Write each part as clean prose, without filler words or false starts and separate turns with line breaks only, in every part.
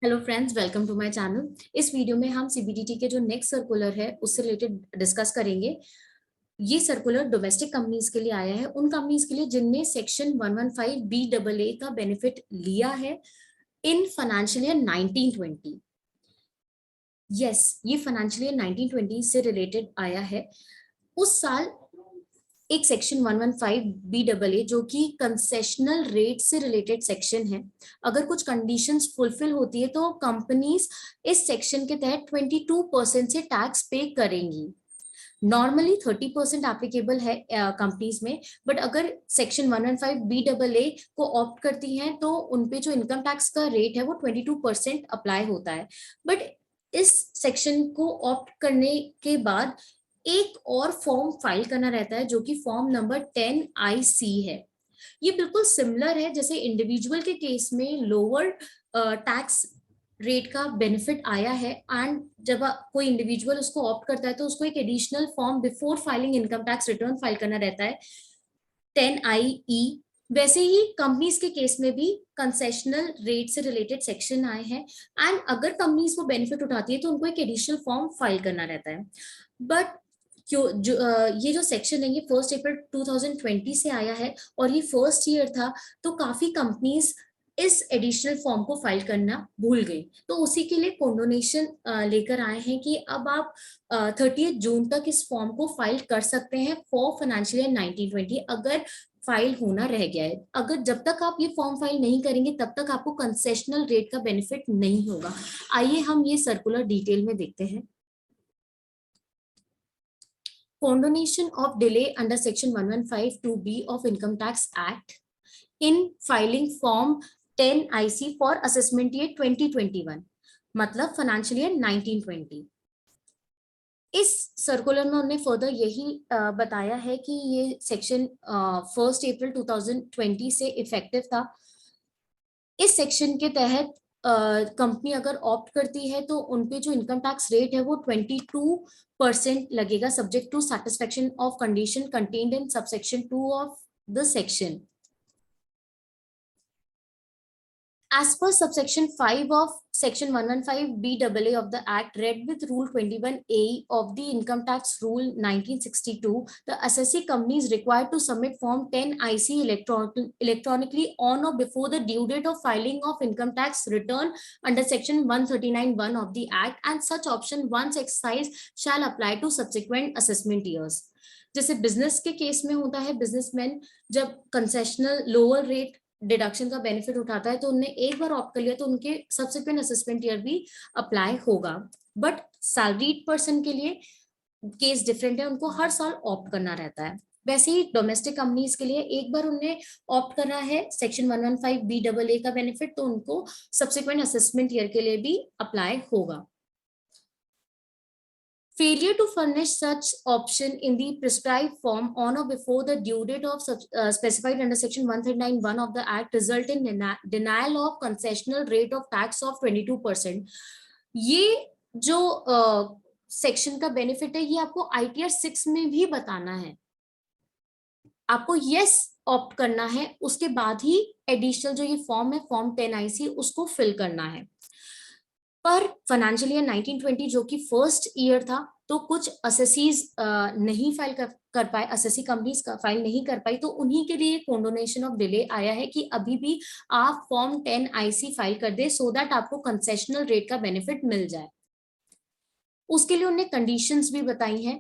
Hello friends, welcome to my channel. इस वीडियो में हम सीबीडीटी के जो नेक्स्ट सर्कुलर है उससे रिलेटेड डिस्कस करेंगे। ये सर्कुलर डोमेस्टिक कंपनीज के लिए आया है, उन कंपनीज के लिए जिनने सेक्शन 115 BAA का बेनिफिट लिया है इन फाइनेंशियल ईयर 1920। यस, ये फाइनेंशियल ईयर 1920 से रिलेटेड आया है। उस साल एक सेक्शन 115 BAA जो कि कंसेशनल रेट से रिलेटेड सेक्शन है, अगर कुछ कंडीशंस फुलफिल होती है तो कंपनीज इस सेक्शन के तहत 22% से टैक्स पे करेंगी। नॉर्मली 30% एप्लीकेबल है कंपनीज में, बट अगर सेक्शन 115 BAA को ऑप्ट करती हैं तो उनपे जो इनकम टैक्स का रेट है वो 22% अप्लाई होता है। बट इस सेक्शन को ऑप्ट करने के बाद एक और फॉर्म फाइल करना रहता है जो कि फॉर्म नंबर 10IC है। ये बिल्कुल सिमिलर है जैसे इंडिविजुअल के केस में लोअर टैक्स रेट का बेनिफिट आया है, एंड जब कोई इंडिविजुअल उसको ऑप्ट करता है तो उसको एक additional form before filing income tax return file करना रहता है, 10IE। वैसे ही कंपनीज के केस में भी कंसेशनल रेट से रिलेटेड सेक्शन आए हैं, एंड अगर कंपनीज वो बेनिफिट उठाती है तो उनको एक एडिशनल फॉर्म फाइल करना रहता है। बट ये जो सेक्शन है ये 1 अप्रैल 2020 से आया है और ये फर्स्ट ईयर था, तो काफी कंपनीज इस एडिशनल फॉर्म को फाइल करना भूल गई, तो उसी के लिए कोंडोनेशन लेकर आए हैं कि अब आप 30 जून तक इस फॉर्म को फाइल कर सकते हैं फॉर फाइनेंशियल ईयर 1920 अगर फाइल होना रह गया है। अगर जब तक आप ये फॉर्म फाइल नहीं करेंगे तब तक आपको कंसेशनल रेट का बेनिफिट नहीं होगा। आइए हम ये सर्कुलर डिटेल में देखते हैं। Condonation of delay under section 115(2)(b) of Income Tax Act in filing form 10IC for assessment year 2021, मतलब फाइनेंशियल ईयर 1920। इस सर्कुलर में उन्होंने फर्दर यही बताया है कि ये सेक्शन 1 अप्रैल 2020 से इफेक्टिव था। इस सेक्शन के तहत कंपनी अगर ऑप्ट करती है तो उनपे जो इनकम टैक्स रेट है वो 22% लगेगा, subject to satisfaction of condition contained in subsection 2 of the section. As per subsection 5 of section 115 BAA of the Act, read with Rule 21A of the Income Tax Rule 1962, the assessee company is required to submit Form 10IC electronically on or before the due date of filing of income tax return under section 139(1) of the Act, and such option once exercised shall apply to subsequent assessment years. जैसे business के case में होता है, businessman जब concessional lower rate deduction का benefit उठाता है तो उन्हें एक बार ऑप्ट कर लिया तो उनके सब्सिक्वेंट असेसमेंट ईयर भी अप्लाई होगा। बट सैलरीड पर्सन के लिए केस डिफरेंट है, उनको हर साल ऑप्ट करना रहता है। वैसे ही डोमेस्टिक कंपनीज के लिए एक बार उन्हें ऑप्ट करना है सेक्शन 115 BAA का बेनिफिट तो उनको सब्सिक्वेंट असेसमेंट ईयर के लिए भी अप्लाई होगा। Failure to furnish such option in the prescribed form on or before the due date of specified under section 139(1) of the Act result in denial of concessional rate of tax of 22%. ये जो section का benefit है ये आपको ITR 6 में भी बताना है। आपको यस ऑप्ट करना है, उसके बाद ही एडिशनल जो ये फॉर्म है फॉर्म 10IC उसको फिल करना है। पर फाइनेंशियल ईयर 1920 जो कि फर्स्ट ईयर था तो कुछ असेसीज नहीं फाइल कर पाए, असेसी कंपनीज का फाइल नहीं कर पाई, तो उन्हीं के लिए कोंडोनेशन ऑफ डिले आया है कि अभी भी आप फॉर्म 10IC फाइल कर दे सो दैट आपको कंसेशनल रेट का बेनिफिट मिल जाए। उसके लिए उन्हें कंडीशंस भी बताई हैं।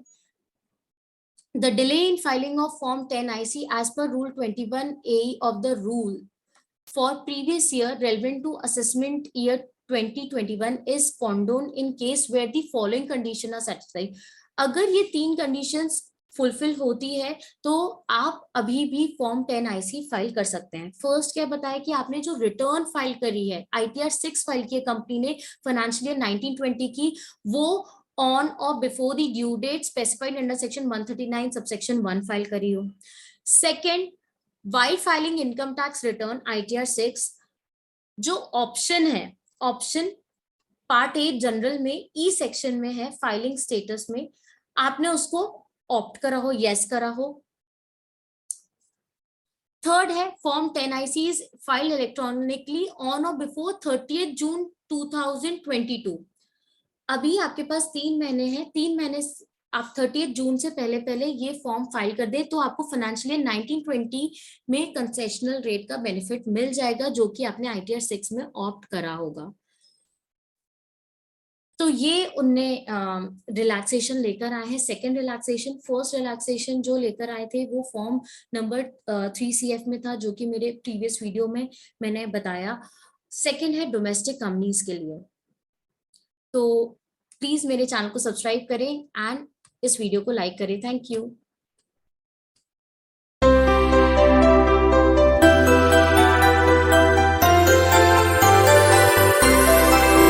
The delay in filing of Form 10IC as per Rule 21A of the rule for previous year relevant to assessment year 2021 is condoned in case where the following condition are satisfied. अगर ये 3 conditions fulfil होती है तो आप अभी भी form 10IC file कर सकते हैं। फर्स्ट क्या बताया कि आपने जो रिटर्न फाइल करी है, ITR 6 फाइल की कंपनी ने फाइनेंशियल ईयर 1920 की, वो on or before the due date specified under section 139 subsection 1 file करी हो। Second, while filing income tax return ITR 6, जो ऑप्शन है, ऑप्शन पार्ट 8 जनरल में ई सेक्शन में है, फाइलिंग स्टेटस में आपने उसको ऑप्ट करा हो, यस करा हो। थर्ड है form 10IC is filed electronically on or before 30 जून 2022। अभी आपके पास 3 महीने हैं, 3 महीने आप 30 जून से पहले पहले ये फॉर्म फाइल कर दे तो आपको फाइनेंशियल ईयर 1920 में कंसेशनल रेट का बेनिफिट मिल जाएगा, जो कि आपने ITR 6 में ऑप्ट करा होगा। तो ये उनने रिलैक्सेशन लेकर आए हैं। सेकंड रिलैक्सेशन, फर्स्ट रिलैक्सेशन जो लेकर आए थे वो फॉर्म नंबर 3CF में था, जो कि मेरे प्रीवियस वीडियो में मैंने बताया। सेकंड है डोमेस्टिक कंपनीज के लिए। तो प्लीज मेरे चैनल को सब्सक्राइब करें एंड इस वीडियो को लाइक करें। Thank you.